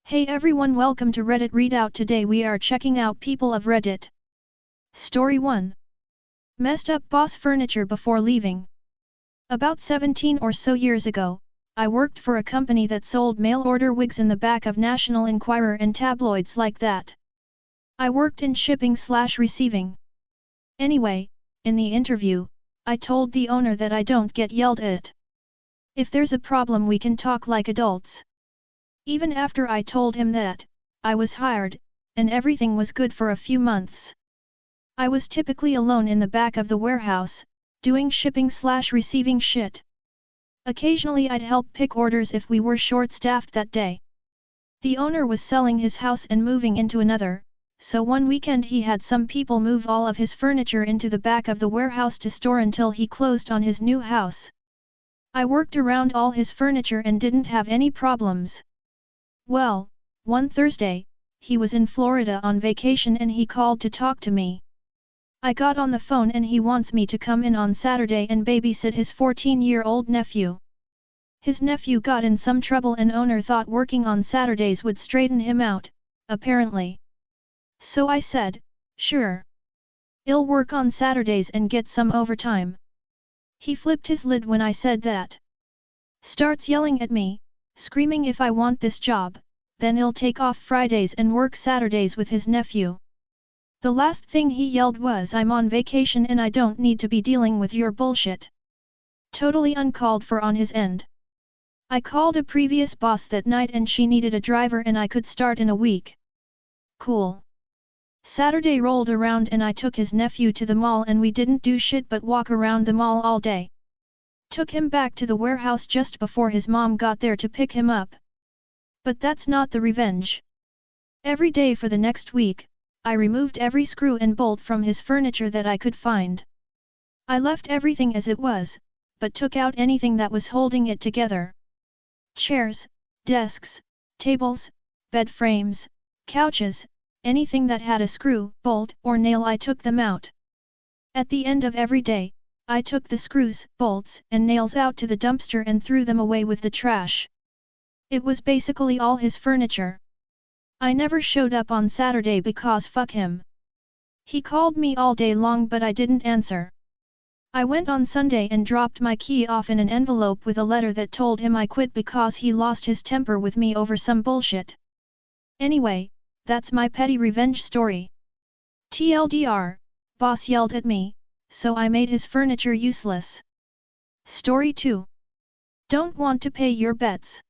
Hey everyone, welcome to Reddit Readout. Today we are checking out People of Reddit. Story 1. Messed up boss furniture before leaving. About 17 or so years ago, I worked for a company that sold mail-order wigs in the back of National Enquirer and tabloids like that. I worked in shipping/receiving. Anyway, in the interview, I told the owner that I don't get yelled at. If there's a problem we can talk like adults. Even after I told him that, I was hired, and everything was good for a few months. I was typically alone in the back of the warehouse, doing shipping/receiving shit. Occasionally I'd help pick orders if we were short-staffed that day. The owner was selling his house and moving into another, so one weekend he had some people move all of his furniture into the back of the warehouse to store until he closed on his new house. I worked around all his furniture and didn't have any problems. Well, one Thursday, he was in Florida on vacation and he called to talk to me. I got on the phone and he wants me to come in on Saturday and babysit his 14-year-old nephew. His nephew got in some trouble and owner thought working on Saturdays would straighten him out, apparently. So I said, sure. I'll work on Saturdays and get some overtime. He flipped his lid when I said that. Starts yelling at me, screaming if I want this job, then he'll take off Fridays and work Saturdays with his nephew. The last thing he yelled was, I'm on vacation and I don't need to be dealing with your bullshit. Totally uncalled for on his end. I called a previous boss that night and she needed a driver and I could start in a week. Cool. Saturday rolled around and I took his nephew to the mall and we didn't do shit but walk around the mall all day. Took him back to the warehouse just before his mom got there to pick him up. But that's not the revenge. Every day for the next week, I removed every screw and bolt from his furniture that I could find. I left everything as it was, but took out anything that was holding it together. Chairs, desks, tables, bed frames, couches, anything that had a screw, bolt, or nail, I took them out. At the end of every day, I took the screws, bolts, and nails out to the dumpster and threw them away with the trash. It was basically all his furniture. I never showed up on Saturday because fuck him. He called me all day long but I didn't answer. I went on Sunday and dropped my key off in an envelope with a letter that told him I quit because he lost his temper with me over some bullshit. Anyway, that's my petty revenge story. TLDR, boss yelled at me, so I made his furniture useless. Story 2. Don't want to pay your bets.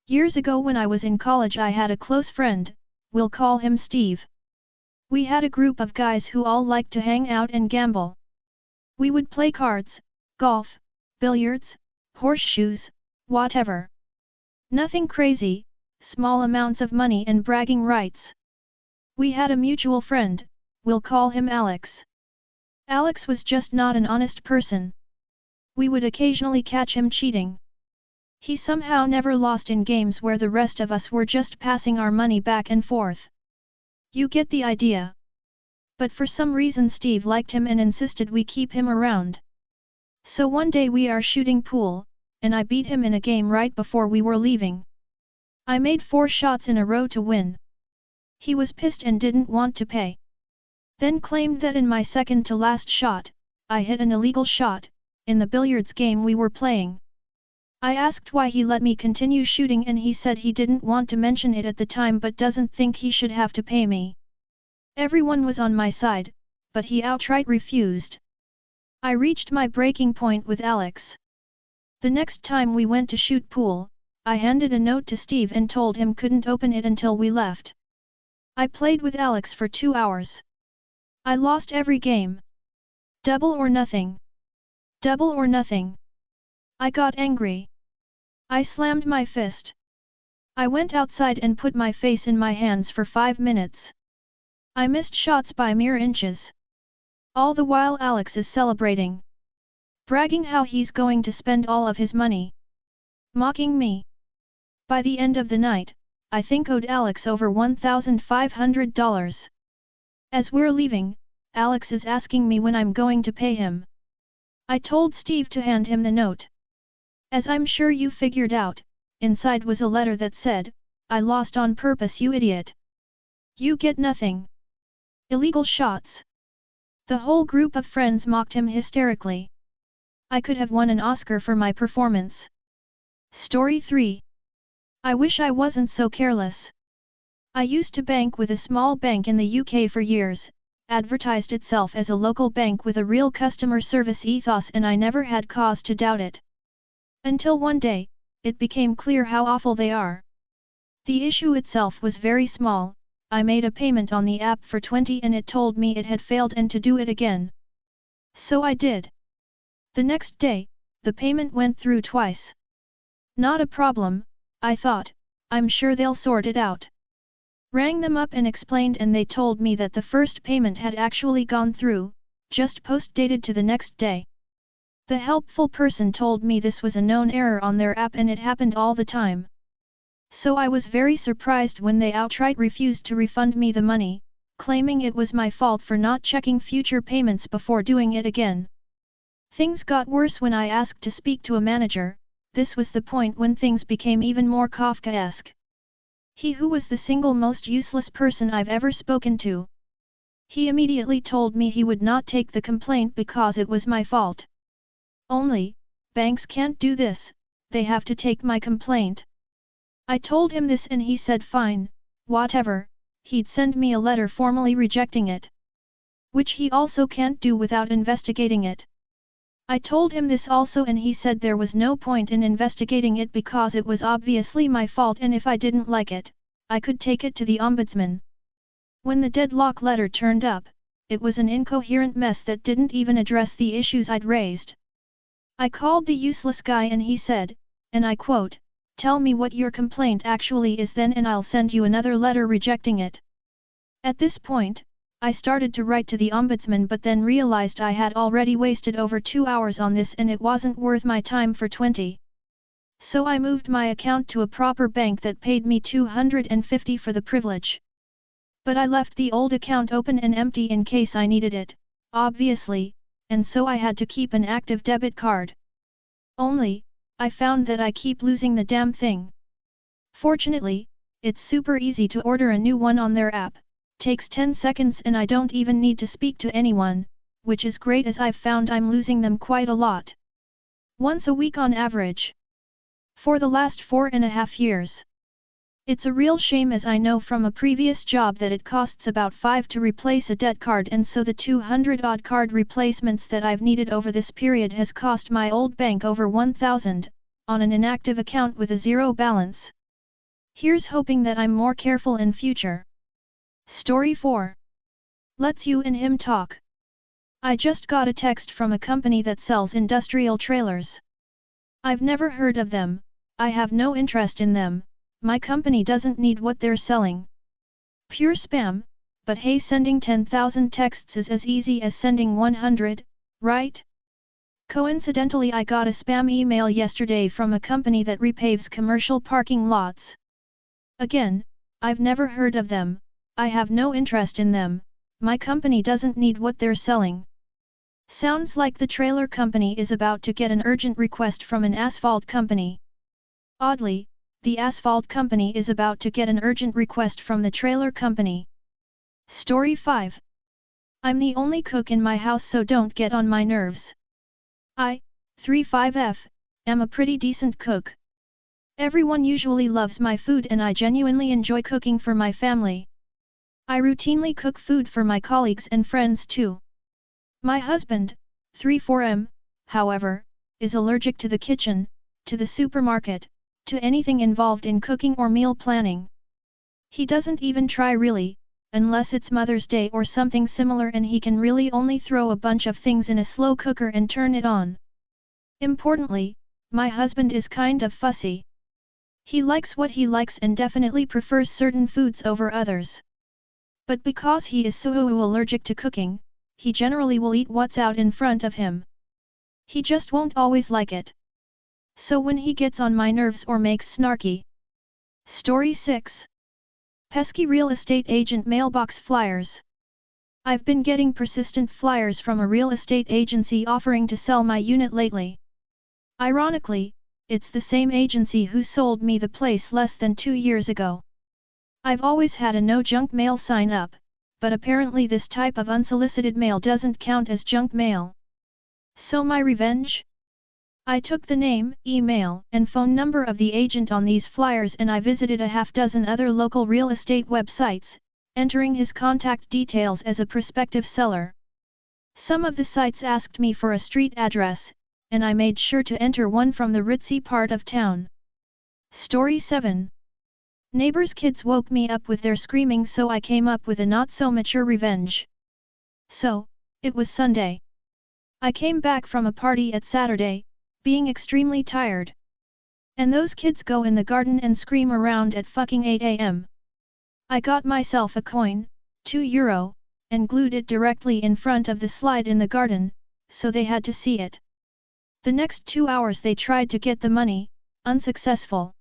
Years ago when I was in college I had a close friend, we'll call him Steve. We had a group of guys who all liked to hang out and gamble. We would play cards, golf, billiards, horseshoes, whatever. Nothing crazy, small amounts of money and bragging rights. We had a mutual friend, we'll call him Alex. Alex was just not an honest person. We would occasionally catch him cheating. He somehow never lost in games where the rest of us were just passing our money back and forth. You get the idea. But for some reason Steve liked him and insisted we keep him around. So one day we are shooting pool, and I beat him in a game right before we were leaving. I made 4 shots in a row to win. He was pissed and didn't want to pay. Then claimed that in my second to last shot, I hit an illegal shot, in the billiards game we were playing. I asked why he let me continue shooting and he said he didn't want to mention it at the time but doesn't think he should have to pay me. Everyone was on my side, but he outright refused. I reached my breaking point with Alex. The next time we went to shoot pool, I handed a note to Steve and told him couldn't open it until we left. I played with Alex for 2 hours. I lost every game. Double or nothing. Double or nothing. I got angry. I slammed my fist. I went outside and put my face in my hands for 5 minutes. I missed shots by mere inches. All the while Alex is celebrating. Bragging how he's going to spend all of his money. Mocking me. By the end of the night, I think owed Alex over $1,500. As we're leaving, Alex is asking me when I'm going to pay him. I told Steve to hand him the note. As I'm sure you figured out, inside was a letter that said, I lost on purpose, you idiot. You get nothing. Illegal shots. The whole group of friends mocked him hysterically. I could have won an Oscar for my performance. Story 3. I wish I wasn't so careless. I used to bank with a small bank in the UK for years, advertised itself as a local bank with a real customer service ethos, and I never had cause to doubt it. Until one day, it became clear how awful they are. The issue itself was very small. I made a payment on the app for 20 and it told me it had failed and to do it again. So I did. The next day, the payment went through twice. Not a problem, I thought, I'm sure they'll sort it out. Rang them up and explained, and they told me that the first payment had actually gone through, just post-dated to the next day. The helpful person told me this was a known error on their app and it happened all the time. So I was very surprised when they outright refused to refund me the money, claiming it was my fault for not checking future payments before doing it again. Things got worse when I asked to speak to a manager. This was the point when things became even more Kafkaesque. He who was the single most useless person I've ever spoken to. He immediately told me he would not take the complaint because it was my fault. Only, banks can't do this, they have to take my complaint. I told him this and he said fine, whatever, he'd send me a letter formally rejecting it. Which he also can't do without investigating it. I told him this also and he said there was no point in investigating it because it was obviously my fault, and if I didn't like it, I could take it to the ombudsman. When the deadlock letter turned up, it was an incoherent mess that didn't even address the issues I'd raised. I called the useless guy and he said, and I quote, "Tell me what your complaint actually is then and I'll send you another letter rejecting it." At this point, I started to write to the ombudsman, but then realized I had already wasted over 2 hours on this and it wasn't worth my time for 20. So I moved my account to a proper bank that paid me $250 for the privilege. But I left the old account open and empty in case I needed it, obviously, and so I had to keep an active debit card. Only, I found that I keep losing the damn thing. Fortunately, it's super easy to order a new one on their app. Takes 10 seconds and I don't even need to speak to anyone, which is great as I've found I'm losing them quite a lot. Once a week on average. For the last 4.5 years. It's a real shame, as I know from a previous job that it costs about $5 to replace a debt card, and so the 200-odd card replacements that I've needed over this period has cost my old bank over $1,000, on an inactive account with a zero balance. Here's hoping that I'm more careful in future. Story 4. Let's you and him talk. I just got a text from a company that sells industrial trailers. I've never heard of them, I have no interest in them, my company doesn't need what they're selling. Pure spam, but hey, sending 10,000 texts is as easy as sending 100, right? Coincidentally, I got a spam email yesterday from a company that repaves commercial parking lots. Again, I've never heard of them. I have no interest in them, my company doesn't need what they're selling. Sounds like the trailer company is about to get an urgent request from an asphalt company. Oddly, the asphalt company is about to get an urgent request from the trailer company. Story 5. I'm the only cook in my house, so don't get on my nerves. I, 35F, am a pretty decent cook. Everyone usually loves my food and I genuinely enjoy cooking for my family. I routinely cook food for my colleagues and friends too. My husband, 34M, however, is allergic to the kitchen, to the supermarket, to anything involved in cooking or meal planning. He doesn't even try really, unless it's Mother's Day or something similar, and he can really only throw a bunch of things in a slow cooker and turn it on. Importantly, my husband is kind of fussy. He likes what he likes and definitely prefers certain foods over others. But because he is so allergic to cooking, he generally will eat what's out in front of him. He just won't always like it. So when he gets on my nerves or makes snarky. Story 6. Pesky real estate agent mailbox flyers. I've been getting persistent flyers from a real estate agency offering to sell my unit lately. Ironically, it's the same agency who sold me the place less than 2 years ago. I've always had a no junk mail sign up, but apparently this type of unsolicited mail doesn't count as junk mail. So my revenge? I took the name, email, and phone number of the agent on these flyers and I visited a half-dozen other local real estate websites, entering his contact details as a prospective seller. Some of the sites asked me for a street address, and I made sure to enter one from the ritzy part of town. Story 7. Neighbors' kids woke me up with their screaming, so I came up with a not-so-mature revenge. So, it was Sunday. I came back from a party at Saturday, being extremely tired. And those kids go in the garden and scream around at fucking 8 AM. I got myself a coin, €2, and glued it directly in front of the slide in the garden, so they had to see it. The next 2 hours they tried to get the money, unsuccessful.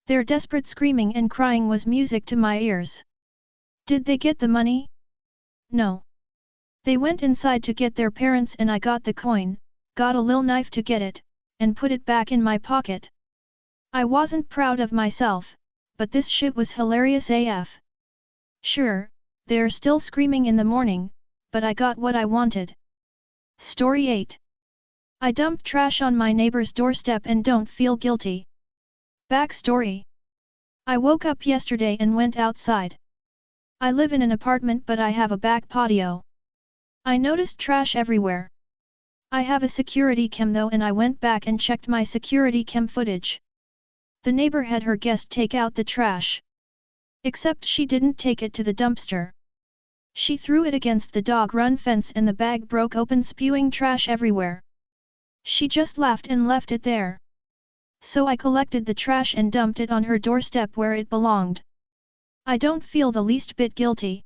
Their desperate screaming and crying was music to my ears. Did they get the money? No. They went inside to get their parents and I got the coin, got a lil knife to get it, and put it back in my pocket. I wasn't proud of myself, but this shit was hilarious AF. Sure, they're still screaming in the morning, but I got what I wanted. Story 8. I dumped trash on my neighbor's doorstep and don't feel guilty. Backstory. I woke up yesterday and went outside. I live in an apartment but I have a back patio. I noticed trash everywhere. I have a security cam though and I went back and checked my security cam footage. The neighbor had her guest take out the trash. Except she didn't take it to the dumpster. She threw it against the dog run fence and the bag broke open, spewing trash everywhere. She just laughed and left it there. So I collected the trash and dumped it on her doorstep where it belonged. I don't feel the least bit guilty.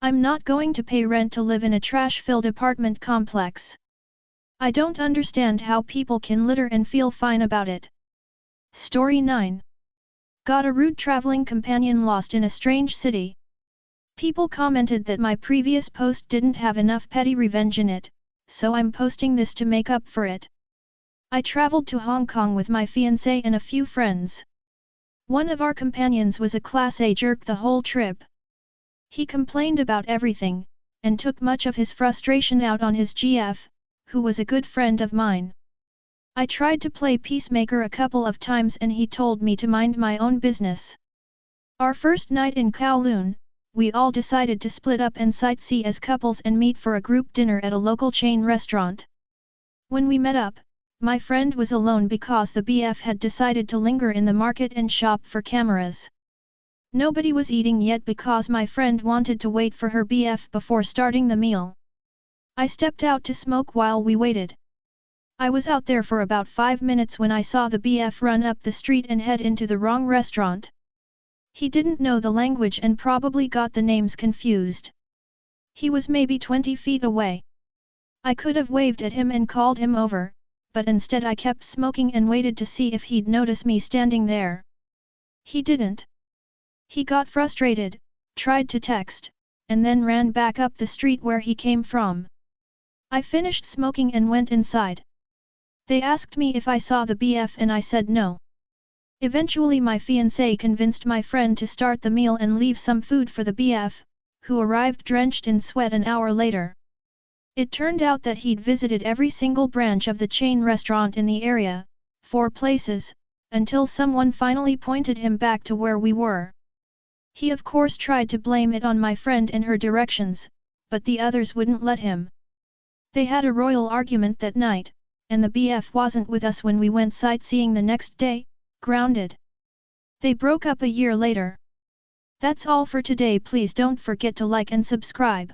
I'm not going to pay rent to live in a trash-filled apartment complex. I don't understand how people can litter and feel fine about it. Story 9. Got a rude traveling companion lost in a strange city. People commented that my previous post didn't have enough petty revenge in it, so I'm posting this to make up for it. I traveled to Hong Kong with my fiancé and a few friends. One of our companions was a Class A jerk the whole trip. He complained about everything, and took much of his frustration out on his GF, who was a good friend of mine. I tried to play peacemaker a couple of times and he told me to mind my own business. Our first night in Kowloon, we all decided to split up and sightsee as couples and meet for a group dinner at a local chain restaurant. When we met up, my friend was alone because the BF had decided to linger in the market and shop for cameras. Nobody was eating yet because my friend wanted to wait for her BF before starting the meal. I stepped out to smoke while we waited. I was out there for about 5 minutes when I saw the BF run up the street and head into the wrong restaurant. He didn't know the language and probably got the names confused. He was maybe 20 feet away. I could have waved at him and called him over, but instead I kept smoking and waited to see if he'd notice me standing there. He didn't. He got frustrated, tried to text, and then ran back up the street where he came from. I finished smoking and went inside. They asked me if I saw the BF and I said no. Eventually my fiancé convinced my friend to start the meal and leave some food for the BF, who arrived drenched in sweat an hour later. It turned out that he'd visited every single branch of the chain restaurant in the area, 4 places, until someone finally pointed him back to where we were. He of course tried to blame it on my friend and her directions, but the others wouldn't let him. They had a royal argument that night, and the BF wasn't with us when we went sightseeing the next day, grounded. They broke up a year later. That's all for today. Please don't forget to like and subscribe.